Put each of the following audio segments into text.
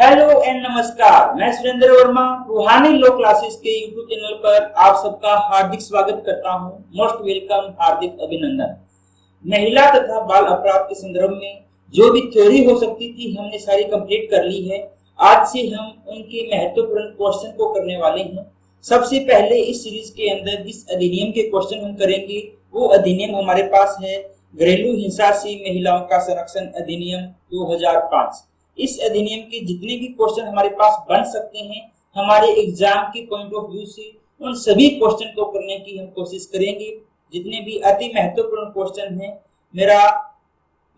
Hello and नमस्कार। मैं सुरेंद्र वर्मा रूहानी लॉ क्लासेस के यूट्यूब चैनल पर आप सबका हार्दिक स्वागत करता हूं। मोस्ट वेलकम, हार्दिक अभिनंदन। महिला तथा बाल अपराध के संदर्भ में जो भी थ्योरी हो सकती थी हमने सारी कंप्लीट कर ली है। आज से हम उनके महत्वपूर्ण क्वेश्चन को करने वाले हैं। सबसे पहले इस सीरीज के अंदर जिस अधिनियम के क्वेश्चन हम करेंगे वो अधिनियम हमारे पास है घरेलू हिंसा से महिलाओं का संरक्षण अधिनियम 2005। इस अधिनियम के जितने भी क्वेश्चन हमारे पास बन सकते हैं हमारे एग्जाम के पॉइंट ऑफ व्यू से, उन सभी क्वेश्चन को करने की हम कोशिश करेंगे। जितने भी अति महत्वपूर्ण क्वेश्चन हैं, मेरा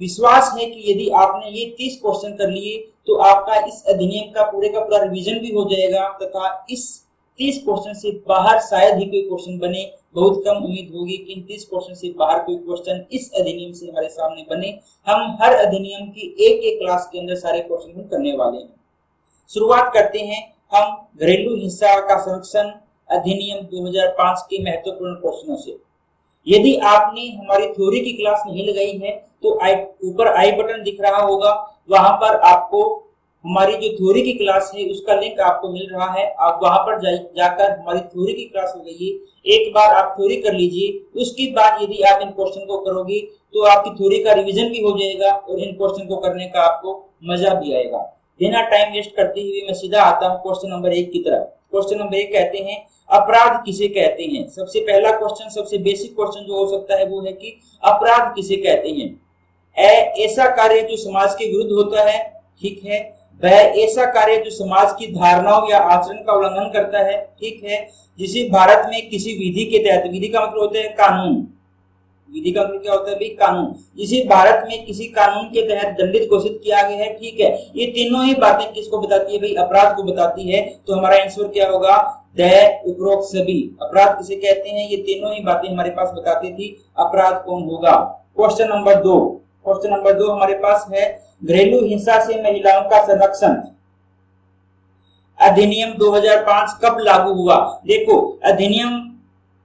विश्वास है कि यदि आपने ये 30 क्वेश्चन कर लिए तो आपका इस अधिनियम का पूरा रिवीजन भी हो जाएगा तथा इस 30 क्वेश्चन से बाहर शायद ही कोई क्वेश्चन बने। बहुत कम उम्मीद होगी कि इन 30 क्वेश्चन से बाहर कोई क्वेश्चन इस अधिनियम से हमारे सामने बने। हम हर अधिनियम की एक क्लास के अंदर सारे क्वेश्चन हम करने वाले हैं। शुरुआत करते हैं हम घरेलू हिंसा का संरक्षण अधिनियम 2005 के महत्वपूर्ण क्वेश्चनों से। यदि आपने हमारी थ्योरी की क्लास नहीं लगाई है तो ऊपर आई बटन दिख रहा होगा, वहां पर आपको हमारी जो थ्योरी की क्लास है उसका लिंक आपको मिल रहा है। आप वहां पर जाकर हमारी थ्योरी की क्लास हो गई है, एक बार आप थ्योरी कर लीजिए। उसके बाद यदि आप इन क्वेश्चन को करोगे तो आपकी थ्योरी का रिवीजन भी हो जाएगा और इन क्वेश्चन को करने का आपको मजा भी आएगा। बिना टाइम वेस्ट करते हुए मैं सीधा आता हूँ क्वेश्चन नंबर 1 की तरफ। क्वेश्चन नंबर 1 कहते हैं अपराध किसे कहते हैं। सबसे पहला क्वेश्चन, सबसे बेसिक क्वेश्चन जो हो सकता है वो है कि अपराध किसे कहते हैं। ऐसा कार्य जो समाज के विरुद्ध होता है, ठीक है। वह ऐसा कार्य जो समाज की धारणाओं या आचरण का उल्लंघन करता है, ठीक है। जिसे भारत में किसी विधि के तहत, विधि का मतलब होता है कानून, विधि का मतलब क्या होता है भाई, कानून। जिसे भारत में किसी कानून के तहत दंडित घोषित किया गया है, ठीक है। ये तीनों ही बातें किसको बताती है भाई, अपराध को बताती है। तो हमारा आंसर क्या होगा, द उपरोक्त सभी। अपराध किसे कहते हैं, ये तीनों ही बातें हमारे पास बताती थी अपराध कौन होगा। क्वेश्चन नंबर 2, क्वेश्चन नंबर 2 हमारे पास है घरेलू हिंसा से महिलाओं का संरक्षण अधिनियम 2005 कब लागू हुआ। देखो, अधिनियम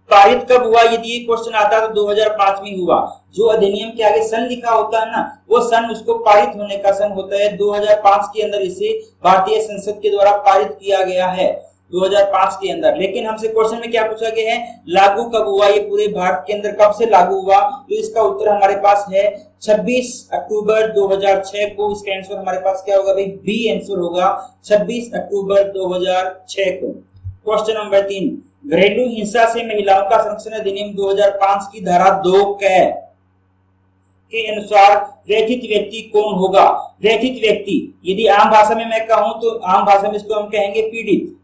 पारित कब हुआ, यदि ये क्वेश्चन आता तो 2005 में हुआ। जो अधिनियम के आगे सन लिखा होता है ना, वो सन उसको पारित होने का सन होता है। 2005 के अंदर इसे भारतीय संसद के द्वारा पारित किया गया है, 2005 के अंदर। लेकिन हमसे क्वेश्चन में क्या पूछा गया है, लागू कब हुआ, ये पूरे भारत के अंदर कब से लागू हुआ। तो इसका उत्तर हमारे पास है 26 अक्टूबर 2006 को। इसका आंसर हमारे पास क्या होगा भाई, बी आंसर होगा, 26 अक्टूबर 2006 को। क्वेश्चन नंबर 3, घरेलू हिंसा से महिलाओं का संरक्षण अधिनियम 2005 की धारा 2 के अनुसार व्यथित व्यक्ति कौन होगा। व्यथित व्यक्ति, यदि आम भाषा में मैं कहूं तो आम भाषा में इसको हम कहेंगे पीड़ित।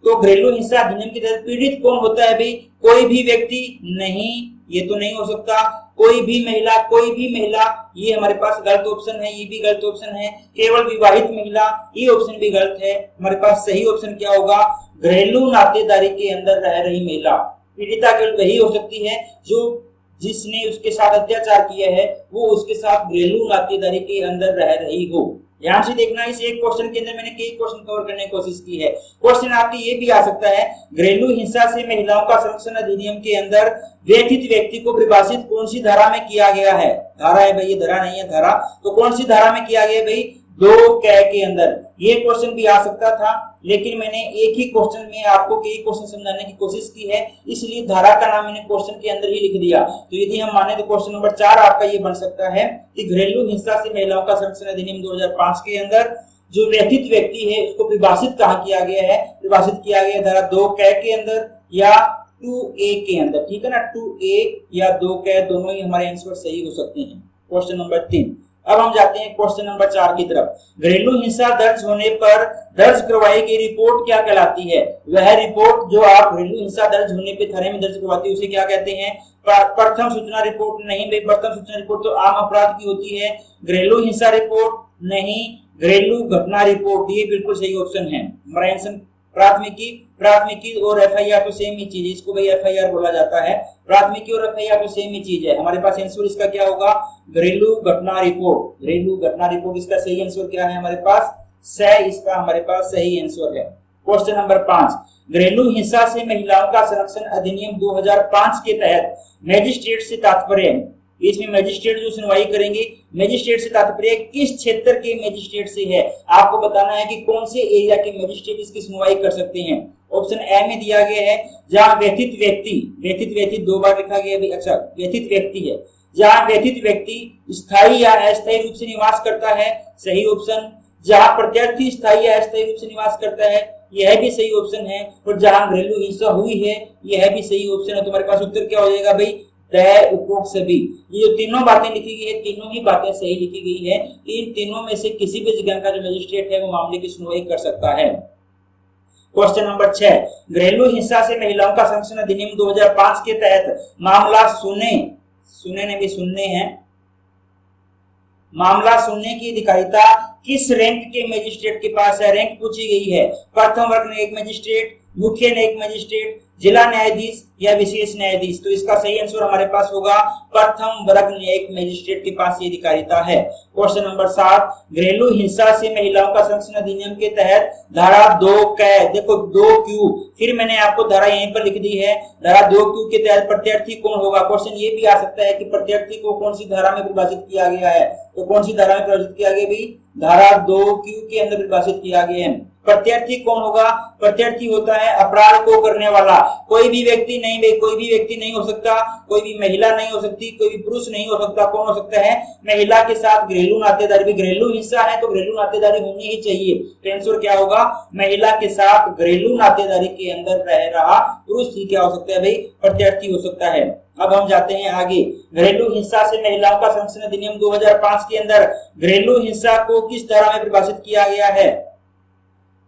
तो घरेलू हिंसा अधिनियम के तहत पीड़ित कौन होता है भाई, कोई भी व्यक्ति नहीं, ये तो नहीं हो सकता। कोई भी महिला, कोई भी महिला, ये हमारे पास गलत ऑप्शन है, ये भी गलत ऑप्शन है। केवल विवाहित महिला, ये ऑप्शन भी गलत है। हमारे पास सही ऑप्शन क्या होगा, घरेलू नातेदारी के अंदर रह रही महिला। पीड़िता केवल वही हो सकती है जो जिसने उसके साथ अत्याचार किया है, वो उसके साथ घरेलू नातेदारी के अंदर रह रही हो। ध्यान से देखना, इस एक क्वेश्चन के अंदर मैंने कई क्वेश्चन कवर करने की कोशिश की है। क्वेश्चन आपके ये भी आ सकता है, घरेलू हिंसा से महिलाओं का संरक्षण अधिनियम के अंदर व्यथित व्यक्ति को परिभाषित कौन सी धारा में किया गया है। धारा है भाई, ये धारा नहीं है, धारा। तो कौन सी धारा में किया गया भाई, 2 के अंदर। ये क्वेश्चन भी आ सकता था, लेकिन मैंने एक ही क्वेश्चन में आपको कई क्वेश्चन समझाने की कोशिश की है, इसलिए धारा का नाम मैंने क्वेश्चन के अंदर ही लिख दिया। तो यदि हम माने तो क्वेश्चन नंबर 4 आपका ये बन सकता है कि घरेलू हिंसा से महिलाओं का संरक्षण अधिनियम 2005 के अंदर जो व्यथित व्यक्ति है उसको परिभाषित कहाँ किया गया है, परिभाषित किया गया धारा 2 के अंदर या 2A के अंदर, ठीक है ना। 2A या 2 दोनों ही हमारे आंसर सही हो सकते हैं। Question number 3। अब हम जाते हैं क्वेश्चन नंबर 4 की तरफ। घरेलू हिंसा दर्ज होने पर दर्ज करवाई गई रिपोर्ट क्या कहलाती है। वह रिपोर्ट जो आप घरेलू हिंसा दर्ज होने पे थाने में दर्ज करवाती है उसे क्या कहते हैं, प्रथम सूचना रिपोर्ट नहीं भाई, प्रथम सूचना रिपोर्ट तो आम अपराध की होती है। घरेलू हिंसा रिपोर्ट नहीं, घरेलू घटना रिपोर्ट, ये बिल्कुल सही ऑप्शन है। हमारा आंसर प्राथमिकी और एफआईआर तो सेम ही चीज है, इसको भाई एफआईआर बोला जाता है। प्राथमिकी और एफआईआर तो सेम ही चीज है। हमारे पास आंसर इसका क्या होगा, घरेलू घटना रिपोर्ट। घरेलू घटना रिपोर्ट इसका सही आंसर क्या है हमारे पास, इसका हमारे पास सही आंसर है। क्वेश्चन नंबर 5, घरेलू हिंसा से महिलाओं का संरक्षण अधिनियम 2005 के तहत मजिस्ट्रेट से तात्पर्य इसमें मजिस्ट्रेट जो सुनवाई करेंगे, मजिस्ट्रेट से तात्पर्य किस क्षेत्र के मजिस्ट्रेट से है, आपको बताना है कि कौन से एरिया के मजिस्ट्रेट इसकी सुनवाई कर सकते हैं। ऑप्शन ए में दिया गया है जहां व्यथित व्यक्ति, व्यथित व्यक्ति दो बार लिखा गया है, अच्छा व्यथित व्यक्ति है, जहां व्यथित व्यक्ति स्थायी या अस्थायी रूप से निवास करता है, सही ऑप्शन। जहां प्रत्यार्थी स्थायी या अस्थायी रूप से निवास करता है, यह भी सही ऑप्शन है। और जहां घरेलू हिंसा हुई है, यह भी सही ऑप्शन है। तुम्हारे पास उत्तर क्या हो जाएगा भाई, तय उपरोक्त सभी। ये जो तीनों बातें लिखी गई है, तीनों ही बातें सही लिखी गई है। इन तीनों में से किसी भी जगह का जो मजिस्ट्रेट है वो मामले की सुनवाई कर सकता है। क्वेश्चन नंबर 6, घरेलू हिंसा से महिलाओं का संरक्षण अधिनियम 2005 के तहत मामला मामला सुनने की अधिकारिता किस रैंक के मजिस्ट्रेट के पास है। रैंक पूछी गई है, प्रथम वर्ग न्यायिक मजिस्ट्रेट, मुख्य न्यायिक मजिस्ट्रेट, जिला न्यायाधीश या विशेष न्यायाधीश। तो इसका सही आंसर हमारे पास होगा प्रथम वर्ग न्यायिक मजिस्ट्रेट के पास ये अधिकारिता है। क्वेश्चन नंबर 7, घरेलू हिंसा से महिलाओं का संरक्षण अधिनियम के तहत धारा 2 कै, देखो 2Q, फिर मैंने आपको धारा यहीं पर लिख दी है, धारा 2Q के तहत प्रत्यार्थी कौन होगा। क्वेश्चन ये भी आ सकता है कि प्रत्यार्थी को कौन सी धारा में परिभाषित किया गया है, तो कौन सी धारा में परिभाषित किया गया भाई, धारा 2Q के अंदर परिभाषित किया गया है। प्रत्यार्थी कौन होगा, प्रत्यार्थी होता है अपराध को करने वाला, कोई भी व्यक्ति नहीं भाई, कोई भी व्यक्ति नहीं हो सकता, कोई भी महिला नहीं हो सकती, कोई भी पुरुष नहीं हो सकता। कौन हो सकता है, महिला के साथ घरेलू नातेदारी भी, घरेलू हिंसा है तो घरेलू नातेदारी होनी ही चाहिए। तो आंसर क्या होगा, महिला के साथ घरेलू नातेदारी के अंदर रह रहा पुरुष ही क्या हो सकता है भाई, प्रत्यार्थी हो सकता है। अब हम जाते हैं आगे, घरेलू हिंसा से महिलाओं का संरक्षण अधिनियम 2005 के अंदर घरेलू हिंसा को किस धारा में परिभाषित किया गया है,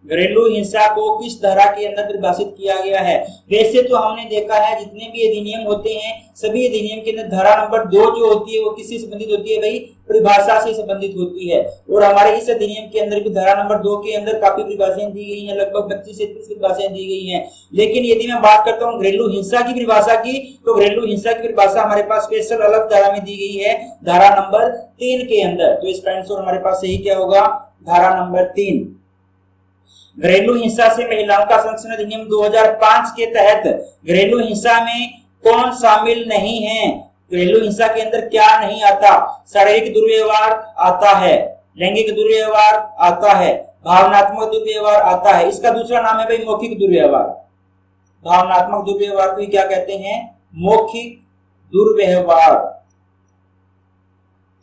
घरेलू हिंसा को किस धारा के अंदर परिभाषित किया गया है। वैसे तो हमने देखा है जितने भी अधिनियम होते हैं सभी अधिनियम के अंदर धारा नंबर 2 जो होती है वो किससे संबंधित होती है भाई, परिभाषा से संबंधित होती है। और हमारे इस अधिनियम के अंदर भी धारा नंबर 2 के अंदर काफी परिभाषाएं दी गई हैं, लगभग 25 से 30 परिभाषाएं दी गई हैं। लेकिन यदि मैं बात करता हूँ घरेलू हिंसा की परिभाषा की, तो घरेलू हिंसा की परिभाषा हमारे पास स्पेशल अलग धारा में दी गई है, धारा नंबर 3 के अंदर। तो इसका आंसर हमारे पास सही क्या होगा, धारा नंबर 3। घरेलू हिंसा से महिलाओं का संरक्षण अधिनियम 2005 के तहत घरेलू हिंसा में कौन शामिल नहीं है, घरेलू हिंसा के अंदर क्या नहीं आता, शारीरिक दुर्व्यवहार आता है, लैंगिक दुर्व्यवहार आता है, भावनात्मक दुर्व्यवहार आता है। इसका दूसरा नाम है भाई मौखिक दुर्व्यवहार। भावनात्मक दुर्व्यवहार को क्या कहते हैं, मौखिक दुर्व्यवहार।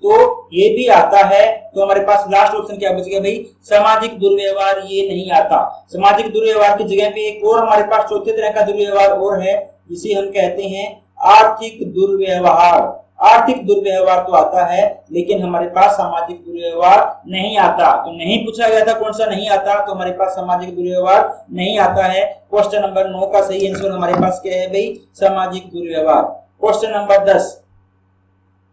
तो ये भी आता है। तो हमारे पास लास्ट ऑप्शन क्या बच गया भाई, सामाजिक दुर्व्यवहार, ये नहीं आता। सामाजिक दुर्व्यवहार की जगह पे एक और हमारे पास चौथे तरह का दुर्व्यवहार और है जिसे हम कहते हैं आर्थिक दुर्व्यवहार। आर्थिक दुर्व्यवहार तो आता है लेकिन हमारे पास सामाजिक दुर्व्यवहार नहीं आता। तो नहीं पूछा गया था कौन सा नहीं आता, तो हमारे पास सामाजिक दुर्व्यवहार नहीं आता है। क्वेश्चन नंबर 9 का सही आंसर हमारे पास क्या है भाई, सामाजिक दुर्व्यवहार। क्वेश्चन नंबर 10,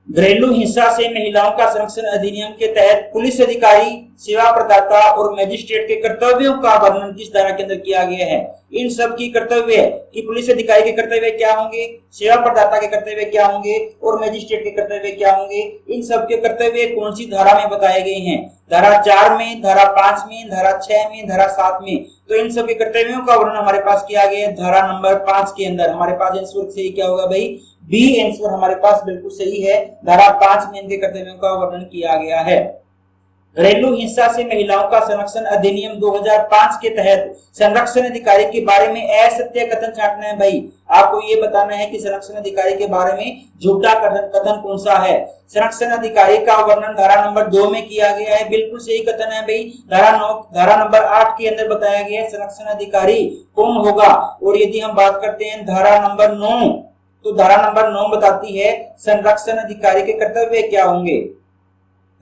घरेलू हिंसा से महिलाओं का संरक्षण अधिनियम के तहत पुलिस अधिकारी, सेवा प्रदाता और मजिस्ट्रेट के कर्तव्यों का वर्णन किस धारा के अंदर किया गया है। इन सब की कर्तव्य कि पुलिस अधिकारी के कर्तव्य क्या होंगे, सेवा प्रदाता के कर्तव्य क्या होंगे और मजिस्ट्रेट के कर्तव्य क्या होंगे, इन सब के कर्तव्य कौन सी धारा में बताए गए हैं, धारा 4 में, धारा 5 में, धारा 6 में, धारा 7 में। तो इन सब के कर्तव्यों का वर्णन हमारे पास किया गया है धारा नंबर 5 के अंदर। हमारे पास आंसर सही क्या होगा भाई, बी आंसर हमारे पास बिल्कुल सही है। धारा 5 में इनके कर्तव्यों का वर्णन किया गया है। घरेलू हिंसा से महिलाओं का संरक्षण अधिनियम 2005 के तहत संरक्षण अधिकारी के बारे में असत्य कथन छांटना है। भाई आपको ये बताना है कि संरक्षण अधिकारी के बारे में झूठा कथन कौन सा है। संरक्षण अधिकारी का वर्णन धारा नंबर 2 में किया गया है, बिल्कुल सही कथन है भाई। धारा नंबर 8 के अंदर बताया गया है संरक्षण अधिकारी कौन होगा। और यदि हम बात करते हैं धारा नंबर 9, तो धारा नंबर 9 बताती है संरक्षण अधिकारी के कर्तव्य क्या होंगे।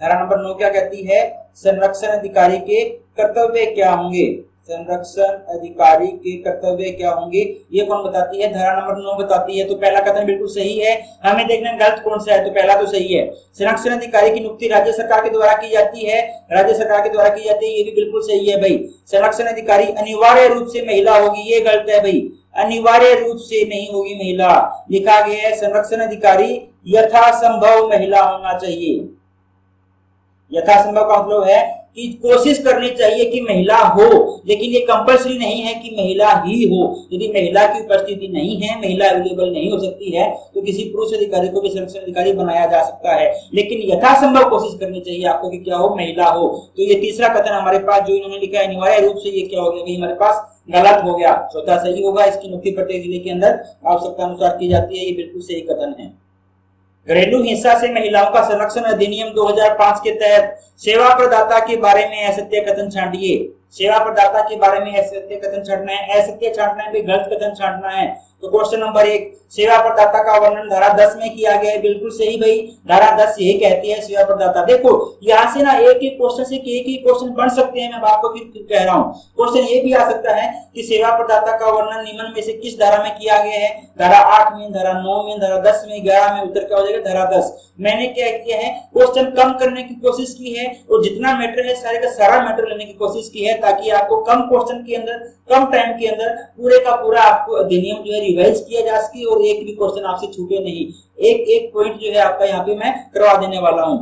धारा नंबर 9 क्या कहती है, संरक्षण अधिकारी के कर्तव्य क्या होंगे, संरक्षण अधिकारी के कर्तव्य क्या होंगे, ये कौन बताती है, धारा नंबर 9 बताती है। तो पहला कथन बिल्कुल सही है, हमें देखना गलत कौन सा है, तो पहला तो सही है। संरक्षण अधिकारी की नियुक्ति राज्य सरकार के द्वारा की जाती है, राज्य सरकार के द्वारा की जाती है, ये भी बिल्कुल सही है भाई। संरक्षण अधिकारी अनिवार्य रूप से महिला होगी, ये गलत है भाई, अनिवार्य रूप से नहीं होगी महिला। लिखा गया है संरक्षण अधिकारी यथासंभव महिला होना चाहिए। यथासंभव का मतलब है कि कोशिश करनी चाहिए कि महिला हो, लेकिन ये कंपल्सरी नहीं है कि महिला ही हो। यदि महिला की उपस्थिति नहीं है, महिला अवेलेबल नहीं हो सकती है, तो किसी पुरुष अधिकारी को भी संरक्षण अधिकारी बनाया जा सकता है, लेकिन यथासंभव कोशिश करनी चाहिए आपको कि क्या हो, महिला हो। तो ये तीसरा कथन हमारे पास जो इन्होंने लिखा है अनिवार्य रूप से ये क्या हो गया हमारे पास गलत हो गया। चौथा सही होगा। इसकी नियुक्ति प्रत्येक जिले के अंदर आवश्यकता अनुसार की जाती है, ये बिल्कुल सही कथन है। घरेलू हिंसा से महिलाओं का संरक्षण अधिनियम 2005 के तहत सेवा प्रदाता के बारे में असत्य कथन छांटिए। सेवा प्रदाता के बारे में असत्य कथन छांटना है, असत्य छांटना है, गलत कथन छांटना है। तो क्वेश्चन नंबर 1, सेवा प्रदाता का वर्णन धारा 10 में किया गया है, बिल्कुल सही भाई। धारा 10 यही कहती है सेवा प्रदाता। देखो यहाँ से ना एक ही क्वेश्चन से एक ही क्वेश्चन बन सकते हैं, मैं आपको फिर कह रहा हूँ। क्वेश्चन ये भी आ सकता है कि सेवा प्रदाता का वर्णन निम्न में से किस धारा में किया गया है, धारा 8 में, धारा 9 में, धारा 10 में, 11 में। उत्तर क्या हो जाएगा, धारा 10। मैंने क्या किया है, क्वेश्चन कम करने की कोशिश की है और जितना मैटर है सारे का सारा मैटर लेने की कोशिश की है, ताकि आपको कम क्वेश्चन के अंदर, कम टाइम के अंदर पूरे का पूरा आपको अधिनियम जो है रिवाइज किया जा सके और एक भी क्वेश्चन आपसे छूटे नहीं। एक एक पॉइंट जो है आपका यहाँ पे मैं करवा देने वाला हूँ।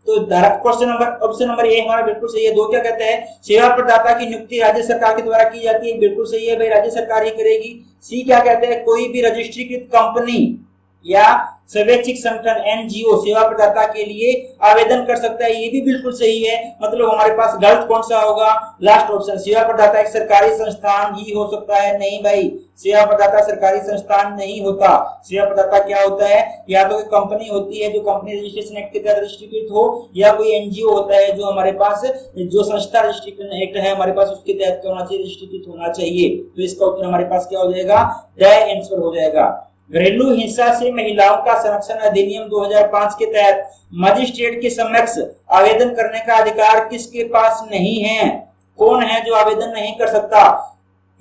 तो question number, option number A हमारा बिल्कुल सही है। 2 क्या कहते हैं, सेवा प्रदाता की नियुक्ति राज्य सरकार के द्वारा की जाती है, बिल्कुल सही है भाई, राज्य सरकार ही करेगी। सी क्या कहते हैं, कोई भी रजिस्ट्रीकृत कंपनी या स्वैच्छिक संगठन एनजीओ सेवा प्रदाता के लिए आवेदन कर सकता है, ये भी बिल्कुल सही है। मतलब हमारे पास गलत कौन सा होगा, लास्ट ऑप्शन। सेवा प्रदाता एक सरकारी संस्थान ही हो सकता है, नहीं भाई, सेवा प्रदाता सरकारी संस्थान नहीं होता। सेवा प्रदाता क्या होता है, या तो कोई कंपनी होती है जो कंपनी रजिस्ट्रेशन एक्ट के तहत रजिस्ट्रीकृत हो, या कोई एनजीओ होता है जो हमारे पास जो संस्था रजिस्ट्रेशन एक्ट है हमारे पास उसके तहत क्या होना चाहिए, रजिस्ट्रीकृत होना चाहिए। तो इसका उत्तर हमारे पास क्या हो जाएगा, द आंसर हो जाएगा। घरेलू हिंसा से महिलाओं का संरक्षण अधिनियम 2005 के तहत मजिस्ट्रेट के समक्ष आवेदन करने का अधिकार किसके पास नहीं है? कौन है जो आवेदन नहीं कर सकता?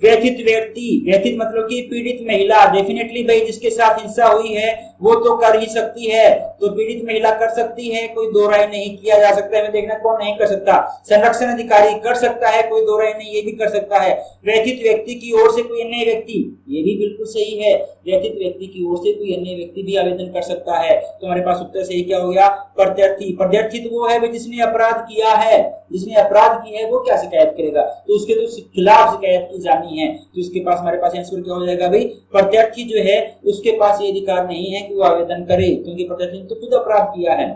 व्यथित व्यक्ति, व्यथित मतलब कि पीड़ित महिला। डेफिनेटली भाई जिसके साथ हिंसा हुई है वो तो कर ही सकती है, तो पीड़ित महिला कर सकती है, कोई दो राय नहीं, किया जा सकता है। मैं देखना कौन नहीं कर सकता, संरक्षण अधिकारी कर सकता है, कोई दो राय नहीं, ये भी कर सकता है। व्यथित व्यक्ति की ओर से कोई अन्य व्यक्ति, ये भी बिल्कुल सही है, व्यथित व्यक्ति की ओर से कोई अन्य व्यक्ति भी आवेदन कर सकता है। तो हमारे पास उत्तर सही क्या हो गया, प्रत्यर्थी। प्रत्यर्थी तो वो है भाई जिसने अपराध किया है, जिसने अपराध किया है वो क्या शिकायत करेगा, तो उसके तो खिलाफ शिकायत की जानी है। तो इसके पास हमारे पास आंसर क्या हो जाएगा भाई, प्रत्यर्थी जो है उसके पास ये अधिकार नहीं है कि वो आवेदन करे, क्योंकि प्रत्यर्थी ने तो खुद अपराध किया है।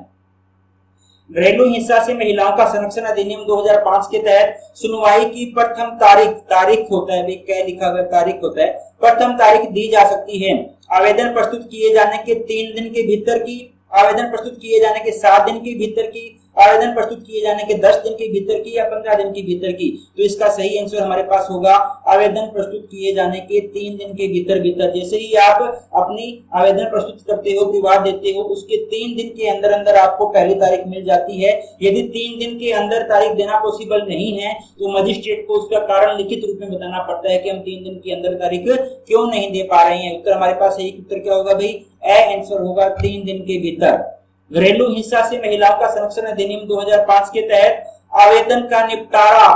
घरेलू हिंसा से महिलाओं का संरक्षण अधिनियम 2005 के तहत सुनवाई की प्रथम तारीख होता है भाई, क्या लिखा हुआ तारीख होता है, प्रथम तारीख दी जा सकती है आवेदन प्रस्तुत किए जाने के 3 दिन के भीतर की, आवेदन प्रस्तुत किए जाने के 7 दिन के भीतर की, आवेदन प्रस्तुत किए जाने के 10 दिन के भीतर की, या 15 दिन के भीतर की। तो इसका सही आंसर हमारे पास होगा आवेदन प्रस्तुत किए जाने के 3 दिन के भीतर। जैसे ही आप अपनी आवेदन प्रस्तुत करते हो, विवाद देते हो, उसके 3 दिन के अंदर अंदर आपको पहली तारीख मिल जाती है। यदि 3 दिन के अंदर तारीख देना पॉसिबल नहीं है तो मजिस्ट्रेट को उसका कारण लिखित रूप में बताना पड़ता है कि हम 3 दिन के अंदर तारीख क्यों नहीं दे पा रहे हैं। उत्तर हमारे पास सही उत्तर क्या होगा भाई, ए आंसर होगा 3 दिन के भीतर। घरेलू हिंसा से महिलाओं का संरक्षण अधिनियम 2005 के तहत आवेदन का निपटारा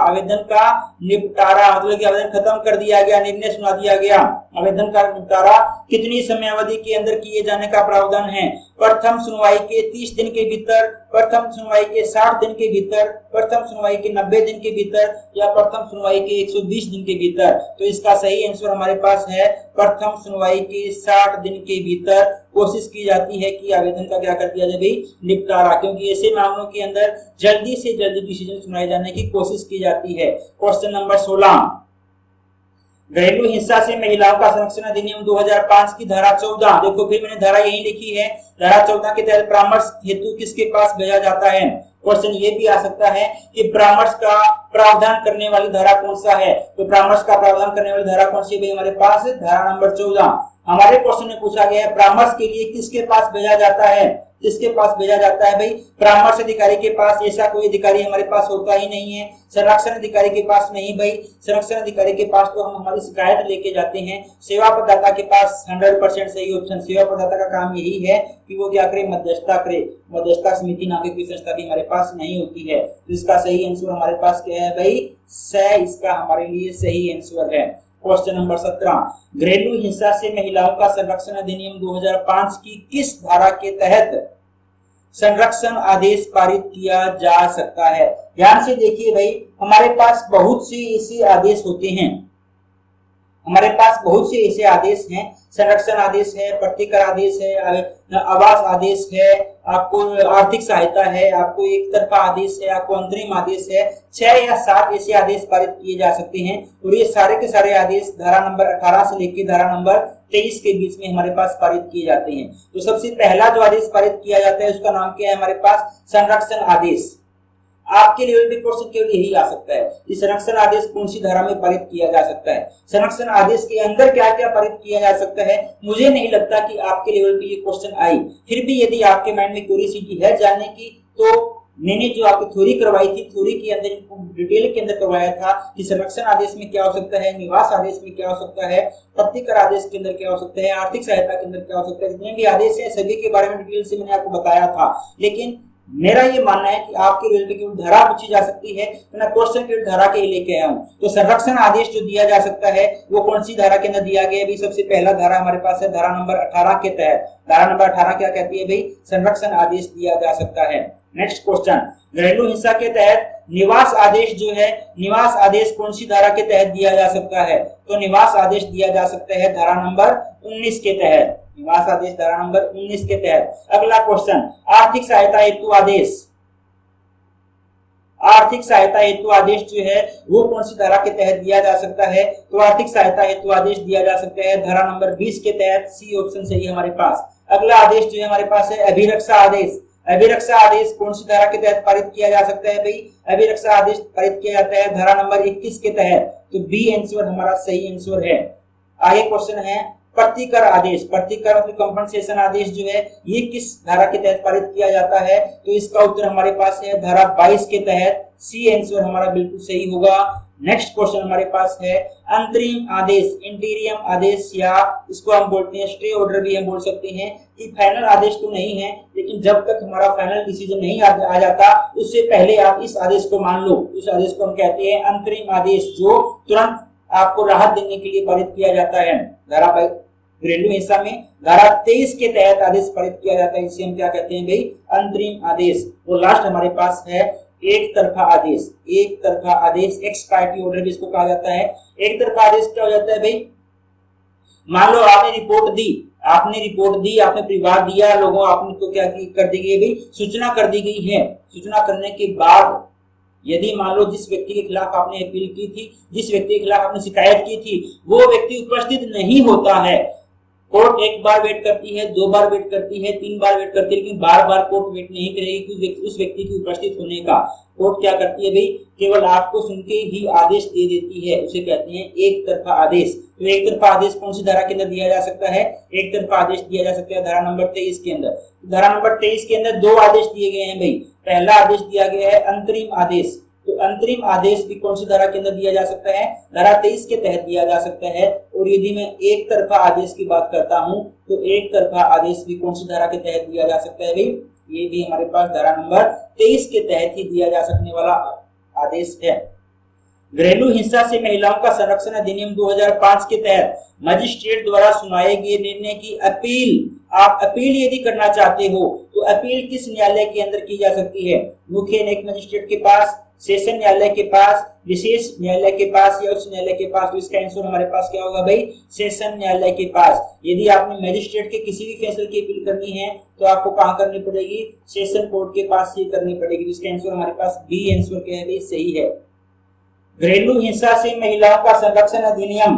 मतलब कि आवेदन खत्म कर दिया गया, निर्णय सुना दिया गया। आवेदन का निपटारा कितनी समयावधि के अंदर किए जाने का प्रावधान है? प्रथम सुनवाई के 30 दिन के भीतर, प्रथम सुनवाई के 60 दिन के भीतर, प्रथम सुनवाई के 90 दिन के भीतर, या प्रथम सुनवाई के 120 दिन के भीतर। तो इसका सही आंसर हमारे पास है प्रथम सुनवाई के 60 दिन के भीतर कोशिश की जाती है कि आवेदन का क्या कर दिया जाए भाई, निपटारा, क्योंकि ऐसे मामलों के अंदर जल्दी से जल्दी डिसीजन सुनाए जाने की कोशिश की जाती है। क्वेश्चन नंबर 16, घरेलू हिंसा से महिलाओं का संरक्षण अधिनियम 2005 की धारा 14, देखो फिर मैंने धारा यही लिखी है, धारा 14 के तहत परामर्श हेतु किसके पास भेजा जाता है? क्वेश्चन ये भी आ सकता है कि परामर्श का प्रावधान करने वाली धारा कौन सा है? तो परामर्श का प्रावधान करने वाली धारा कौन सी है हमारे पास? धारा नंबर 14। हमारे क्वेश्चन में पूछा गया है परामर्श के लिए किसके पास भेजा जाता है? किसके पास भेजा जाता है भाई? परामर्श अधिकारी के पास। ऐसा कोई अधिकारी हमारे पास होता ही नहीं है। संरक्षण अधिकारी के पास नहीं भाई, संरक्षण अधिकारी के पास तो हम हमारी शिकायत लेके जाते हैं। सेवा प्रदाता के पास 100% सही ऑप्शन, सेवा प्रदाता का काम यही है कि वो क्या करे, मध्यस्थता करे। मध्यस्थता समिति नाम की कोई संस्था भी हमारे पास नहीं होती है। तो इसका सही आंसर हमारे पास क्या है भाई, स, इसका हमारे लिए सही आंसर है। क्वेश्चन नंबर 17, घरेलू हिंसा से महिलाओं का संरक्षण अधिनियम 2005 की किस धारा के तहत संरक्षण आदेश पारित किया जा सकता है। ध्यान से देखिए भाई, हमारे पास बहुत से ऐसे आदेश होते हैं, हमारे पास बहुत से ऐसे आदेश हैं, संरक्षण आदेश है, प्रतिकर आदेश है, आवास आदेश है, आपको आर्थिक सहायता है, आपको एक तरफा आदेश है, आपको अंतरिम आदेश है। 6 या 7 ऐसे आदेश पारित किए जा सकते हैं और ये सारे के सारे आदेश धारा नंबर 18 से लेकर धारा नंबर 23 के बीच में हमारे पास पारित किए जाते हैं। तो सबसे पहला जो आदेश पारित किया जाता है उसका नाम क्या है हमारे पास, संरक्षण आदेश। आपके लेवल पे क्वेश्चन केवल यही आ सकता है कि संरक्षण आदेश कौन सी धारा में पारित किया जा सकता है, संरक्षण आदेश के अंदर क्या क्या पारित किया जा सकता है। मुझे नहीं लगता कि आपके लेवल पे ये क्वेश्चन आई। फिर भी यदि आपके माइंड में क्यूरियोसिटी है जानने की, तो मैंने जो आपकी थ्योरी करवाई थी, थ्योरी के अंदर डिटेल के अंदर करवाया था कि संरक्षण आदेश में क्या हो सकता है, निवास आदेश में क्या हो सकता है, प्रतिकर आदेश के अंदर क्या हो सकता है, आर्थिक सहायता के अंदर क्या हो सकता है। जितने भी आदेश है सभी के बारे में डिटेल से मैंने आपको बताया था। लेकिन मेरा ये मानना है कि आपके रेलवे की धारा पूछी जा सकती है तो मैं क्वेश्चन के धारा के लेके आया हूं। तो संरक्षण आदेश जो दिया जा सकता है वो कौन सी धारा के अंदर दिया गया है भाई? सबसे पहला धारा हमारे पास है धारा नंबर 18 के तहत। धारा नंबर 18 क्या कहती है भाई? संरक्षण आदेश दिया जा सकता है। नेक्स्ट क्वेश्चन, घरेलू हिंसा के तहत निवास आदेश जो है, निवास आदेश कौन सी धारा के तहत दिया जा सकता है? तो निवास आदेश दिया जा सकता है धारा नंबर 19 के तहत। निवास आदेश धारा नंबर 19 के तहत। अगला क्वेश्चन, आर्थिक सहायता हेतु आदेश। आर्थिक सहायता हेतु आदेश जो है वो कौन सी धारा के तहत दिया जा सकता है? तो आर्थिक सहायता हेतु आदेश दिया जा सकता है धारा नंबर 20 के तहत। सी ऑप्शन सही है हमारे पास। अगला आदेश जो है हमारे पास है अभिरक्षा आदेश। अभिरक्षा आदेश कौन सी धारा के तहत पारित किया जा सकता है भाई? अभिरक्षा आदेश पारित किया जाता है धारा नंबर 21 के तहत। तो बी आंसर हमारा सही आंसर है। आगे क्वेश्चन है प्रतिकर आदेश। प्रतिकर मतलब कंपनसेशन आदेश जो है ये किस धारा के तहत पारित किया जाता है? तो इसका उत्तर हमारे पास है धारा 22 के तहत। सी आंसर हमारा बिल्कुल सही होगा। नेक्स्ट क्वेश्चन हमारे पास है अंतरिम आदेश, इंटीरियम आदेश, या इसको हम बोलते हैं स्टे ऑर्डर भी हम बोल सकते हैं। कि फाइनल आदेश तो नहीं है, लेकिन जब तक हमारा फाइनल डिसीजन नहीं आ जाता उससे पहले आप इस आदेश को मान लो। इस आदेश को हम कहते हैं अंतरिम आदेश, जो तुरंत आपको राहत देने के लिए पारित किया जाता है। धारा घरेलू हिंसा में धारा 23 के तहत आदेश पारित किया जाता है, इसे हम क्या कहते हैं भाई? अंतरिम आदेश। और लास्ट हमारे पास है एक तरफा आदेश। एक तरफा आदेश, एक्स पार्टी ऑर्डर भी इसको कहा जाता है। एक तरफा आदेश क्या हो जाता है भाई? मान लो आपने रिपोर्ट दी, आपने परिवार दिया, लोगों आपने तो क्या कर दी गई भाई? सूचना कर दी गई है। सूचना करने के बाद यदि मान लो जिस व्यक्ति के खिलाफ आपने अपील की थी, जिस व्यक्ति के खिलाफ आपने शिकायत की थी, वो व्यक्ति उपस्थित नहीं होता है, कोर्ट एक बार वेट करती है, 2 बार वेट करती है, 3 बार वेट करती है, लेकिन बार बार कोर्ट वेट नहीं करेगी उस व्यक्ति की उपस्थित होने का। कोर्ट क्या करती है भाई? केवल आपको सुन के ही आदेश दे देती है, उसे कहते हैं एक तरफा आदेश। तो एक तरफा आदेश कौन सी धारा के अंदर दिया जा सकता है? एक तरफा आदेश दिया जा सकता है धारा नंबर 23 के अंदर। धारा नंबर 23 के अंदर 2 आदेश दिए गए हैं भाई। पहला आदेश दिया गया है अंतरिम आदेश। तो अंतरिम आदेश भी कौन सी धारा के अंदर दिया जा सकता है? धारा 23 के तहत दिया जा सकता है। और यदि मैं एक तरफा आदेश की बात करता हूं तो एक तरफा आदेश भी कौन सी धारा के तहत दिया जा सकता है भाई? ये भी हमारे पास धारा नंबर 23 के तहत ही दिया जा सकने वाला आदेश है। घरेलू हिंसा से महिलाओं का संरक्षण अधिनियम 2005 के तहत मजिस्ट्रेट द्वारा सुनाए गए निर्णय की अपील, आप अपील यदि करना चाहते हो तो अपील किस न्यायालय के अंदर की जा सकती है? मुख्य न्यायिक मजिस्ट्रेट के पास, सेशन न्यायालय के पास, विशेष न्यायालय के पास, या उच्च न्यायालय के पास? तो इसका आंसर हमारे पास क्या होगा भाई? सेशन न्यायालय के पास। यदि आपने मजिस्ट्रेट के किसी भी फैसले की अपील करनी है तो आपको कहां करनी पड़ेगी? सेशन कोर्ट के पास ही करनी पड़ेगी। इसका आंसर हमारे पास बी आंसर क्या है? सही है। घरेलू हिंसा से महिलाओं का संरक्षण अधिनियम,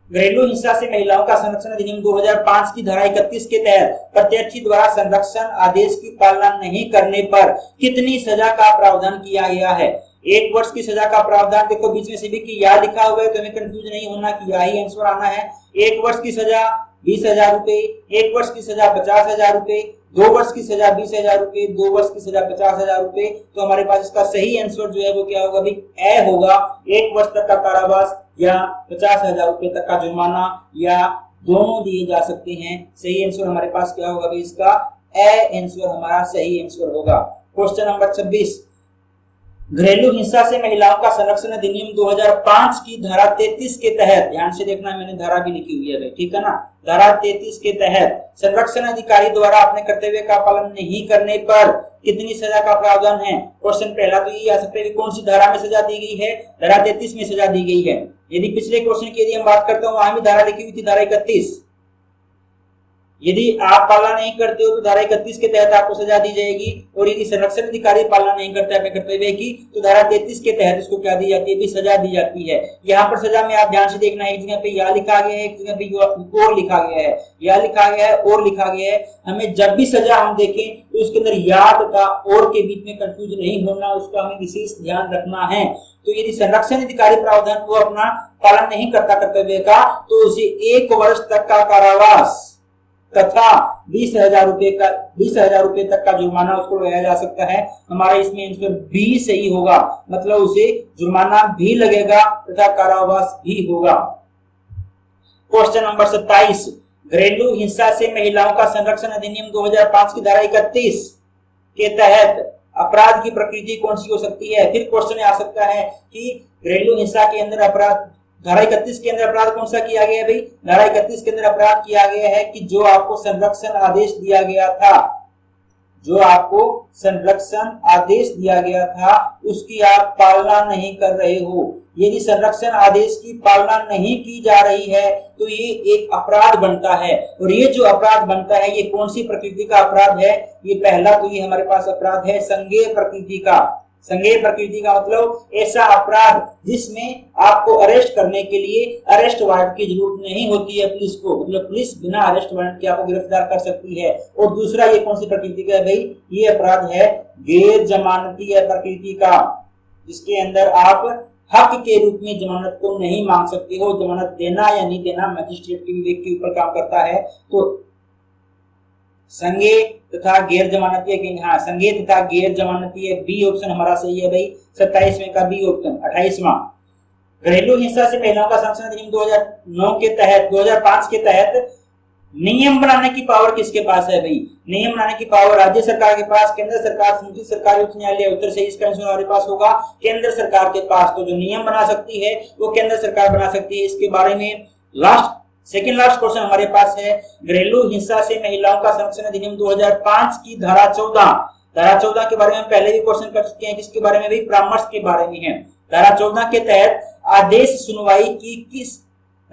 घरेलू हिंसा से महिलाओं का संरक्षण अधिनियम 2005 की धारा 31 के तहत प्रत्याशी द्वारा संरक्षण आदेश की पालना नहीं करने पर कितनी सजा का प्रावधान किया गया है? 1 वर्ष की सजा का प्रावधान। देखो बीच में सिविक की या लिखा हुआ है तो हमें कंफ्यूज नहीं होना कि या ही आंसर आना है। 1 वर्ष की सजा 20,000 रुपए, 1 वर्ष की सजा 50,000 रुपए, 2 वर्ष की सजा 20,000 रुपए, 2 वर्ष की सजा 50,000 रुपए। तो हमारे पास इसका सही आंसर जो है वो क्या होगा भाई? ए होगा। 1 वर्ष तक का कारावास या 50,000 रुपए तक का जुर्माना, या दोनों दिए जा सकते हैं। सही आंसर हमारे पास क्या होगा भाई? इसका ए आंसर हमारा सही आंसर होगा। क्वेश्चन नंबर 26, घरेलू हिंसा से महिलाओं का संरक्षण अधिनियम 2005 की धारा 33 के तहत, ध्यान से देखना मैंने धारा भी लिखी हुई है, ठीक है ना। धारा 33 के तहत संरक्षण अधिकारी द्वारा अपने कर्तव्य का पालन नहीं करने पर कितनी सजा का प्रावधान है? क्वेश्चन पहला तो ये आ सकता है कि कौन सी धारा में सजा दी गई है? धारा 33 में सजा दी गई है। यदि पिछले क्वेश्चन की यदि हम बात करते हैं, वहां भी धारा लिखी हुई थी, धारा 31। यदि आप पालना नहीं करते हो तो धारा 31 के तहत आपको सजा दी जाएगी, और यदि संरक्षण अधिकारी पालना नहीं करते अपने कर्तव्य की तो धारा 33 के तहत उसको क्या दी जाती है? भी सजा दी जाती है। यहाँ पर सजा में आप ध्यान से देखना, एक जगह पे या लिखा गया है, एक जगह पे और लिखा गया है, या लिखा गया है और लिखा गया है। हमें जब भी सजा हम देखें तो उसके अंदर या तथा और के बीच में कंफ्यूज नहीं होना, उसका हमें विशेष ध्यान रखना है। तो यदि संरक्षण अधिकारी प्रावधान को अपना पालन नहीं करता कर्तव्य का तो उसे 1 वर्ष तक का कारावास तथा 20,000 रुपए तक का जुर्माना उसको लगाया जा सकता है। हमारा इसमें आंसर बी सही होगा, मतलब उसे जुर्माना भी लगेगा तथा कारावास भी होगा। क्वेश्चन नंबर 27, घरेलू हिंसा से महिलाओं का संरक्षण अधिनियम 2005 की धारा 31 के तहत अपराध की प्रकृति कौन सी हो सकती है? फिर क्वेश्चन आ सकता है कि घरेलू हिंसा के अंदर अपराध, धारा 31 के अंदर अपराध कौन सा किया गया है भाई? धारा 31 के अंदर अपराध किया गया है कि जो आपको संरक्षण आदेश दिया गया था, जो आपको संरक्षण आदेश दिया गया था उसकी आप पालना नहीं कर रहे हो। यदि संरक्षण आदेश की पालना नहीं की जा रही है तो ये एक अपराध बनता है, और ये जो अपराध बनता है ये कौन सी प्रकृति का अपराध है? ये पहला तो ये हमारे पास अपराध है संज्ञेय प्रकृति का। संज्ञेय प्रकृति का मतलब ऐसा अपराध जिसमें आपको अरेस्ट करने के लिए अरेस्ट वारंट की जरूरत नहीं होती है पुलिस को, मतलब पुलिस बिना अरेस्ट वारंट के आपको गिरफ्तार कर सकती है। और दूसरा ये कौन सी प्रकृति का है भाई? ये अपराध है गैर जमानतीय प्रकृति का, जिसके अंदर आप हक के रूप में जमानत को नहीं मांग सकते हो। जमानत देना या नहीं देना मजिस्ट्रेट के विवेक के ऊपर काम करता है। तो संज्ञेय तथा गैर जमानतीय, हाँ संज्ञेय तथा गैर जमानतीय, बी ऑप्शन हमारा सही है भाई। 27वें का बी ऑप्शन। 28वां, घरेलू हिंसा से महिलाओं का संरक्षण अधिनियम 2005 के तहत नियम बनाने की पावर किसके पास है भाई? नियम बनाने की पावर राज्य सरकार के पास, केंद्र सरकार, संयुक्त सरकारी उच्च न्यायालय, उत्तर से इसका आंसर हमारे पास होगा केंद्र सरकार के पास। तो जो नियम बना सकती है वो केंद्र सरकार बना सकती है। इसके बारे में सेकंड लास्ट क्वेश्चन हमारे पास है, घरेलू हिंसा से महिलाओं का संरक्षण अधिनियम 2005 की धारा 14 के बारे में पहले भी क्वेश्चन कर चुके हैं। किसके बारे में भाई? परामर्श के बारे में है। धारा 14 के तहत आदेश सुनवाई की किस,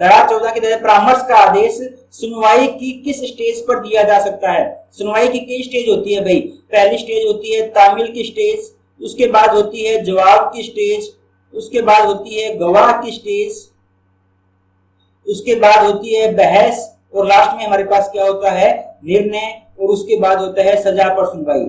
धारा 14 के तहत परामर्श का आदेश सुनवाई की किस स्टेज पर दिया जा सकता है? सुनवाई की कई स्टेज होती है भाई। पहली स्टेज होती है तामील की स्टेज, उसके बाद होती है जवाब की स्टेज, उसके बाद होती है गवाह की स्टेज, उसके बाद होती है बहस, और लास्ट में हमारे पास क्या होता है? निर्णय, और उसके बाद होता है सजा पर सुनवाई।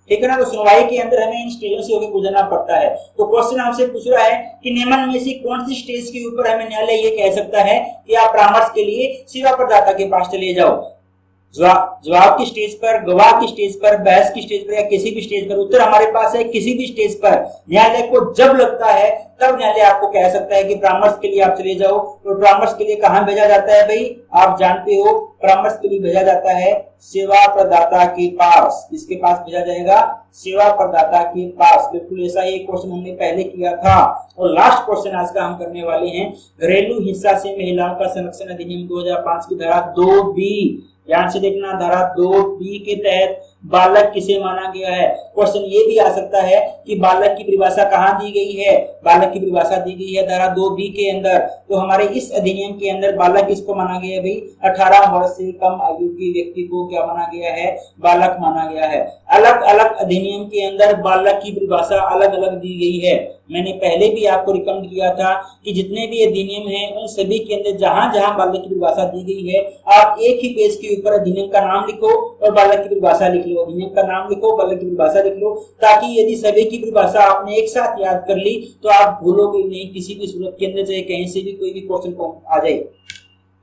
ठीक है ना। तो सुनवाई के अंदर हमें इन स्टेजों से होकर गुजरना पड़ता है। तो क्वेश्चन हमसे पूछ रहा है कि निम्न में से कौन सी स्टेज के ऊपर हमें न्यायालय ये कह सकता है कि आप परामर्श के लिए सेवा प्रदाता के पास चले जाओ? जवाब की स्टेज पर, गवाह की स्टेज पर, बहस की स्टेज पर, या किसी भी स्टेज पर? उत्तर हमारे पास है किसी भी स्टेज पर। न्यायालय को जब लगता है तब न्यायालय आपको कह सकता है कि परामर्श के लिए आप चले जाओ। तो परामर्श के लिए कहां भेजा जाता है भाई? आप जानते हो परामर्श के लिए भेजा जाता है सेवा प्रदाता के पास। किसके पास भेजा जाएगा? सेवा प्रदाता के पास। बिल्कुल ऐसा ही क्वेश्चन हमने पहले किया था। और लास्ट क्वेश्चन आज का हम करने वाले हैं, घरेलू हिंसा से महिलाओं का संरक्षण अधिनियम 2005 की धारा 2B, ध्यान से देखना, धारा 2B के तहत बालक किसे माना गया है? क्वेश्चन ये भी आ सकता है कि बालक की परिभाषा कहाँ दी गई है? बालक की परिभाषा दी गई है धारा 2B के अंदर। तो हमारे इस अधिनियम के अंदर बालक किसको माना गया है भाई? 18 वर्ष से कम आयु के व्यक्ति को क्या माना गया है? बालक माना गया है। अलग अलग अधिनियम के अंदर बालक की परिभाषा अलग अलग दी गई है। मैंने पहले भी आपको रिकमेंड किया था कि जितने भी अधिनियम हैं उन सभी के अंदर जहां जहां बालक की परिभाषा दी गई है, आप एक ही पेज के ऊपर अधिनियम का नाम लिखो और बालक की परिभाषा लिख लो। अधिनियम का नाम लिखो, बालक की परिभाषा लिख लो, ताकि यदि सभी की परिभाषा आपने एक साथ याद कर ली तो आप भूलोगे नहीं किसी भी सूरत के अंदर, चाहे कहीं से भी कोई भी क्वेश्चन आ जाए।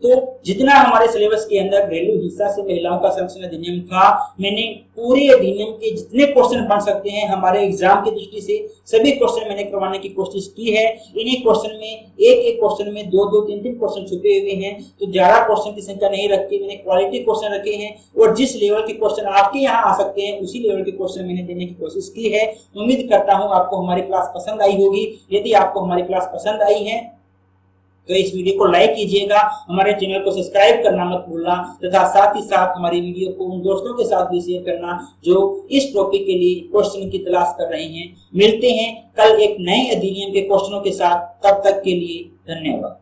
तो जितना हमारे सिलेबस के अंदर घरेलू हिस्सा से महिलाओं का संरक्षण अधिनियम था, मैंने पूरे अधिनियम के जितने क्वेश्चन बन सकते हैं हमारे एग्जाम की दृष्टि से सभी क्वेश्चन मैंने करवाने की कोशिश की है। इन्हीं क्वेश्चन में एक एक क्वेश्चन में दो दो तीन तीन क्वेश्चन छुपे हुए हैं, तो ज्यादा क्वेश्चन की संख्या नहीं रखी, मैंने क्वालिटी क्वेश्चन रखे हैं और जिस लेवल के क्वेश्चन आपके यहाँ आ सकते हैं उसी लेवल के क्वेश्चन मैंने देने की कोशिश की है। उम्मीद करता हूँ आपको हमारी क्लास पसंद आई होगी। यदि आपको हमारी क्लास पसंद आई है तो इस वीडियो को लाइक कीजिएगा, हमारे चैनल को सब्सक्राइब करना मत भूलना तथा साथ ही साथ हमारी वीडियो को उन दोस्तों के साथ भी शेयर करना जो इस टॉपिक के लिए क्वेश्चन की तलाश कर रहे हैं। मिलते हैं कल एक नए अधिनियम के क्वेश्चनों के साथ, तब तक के लिए धन्यवाद।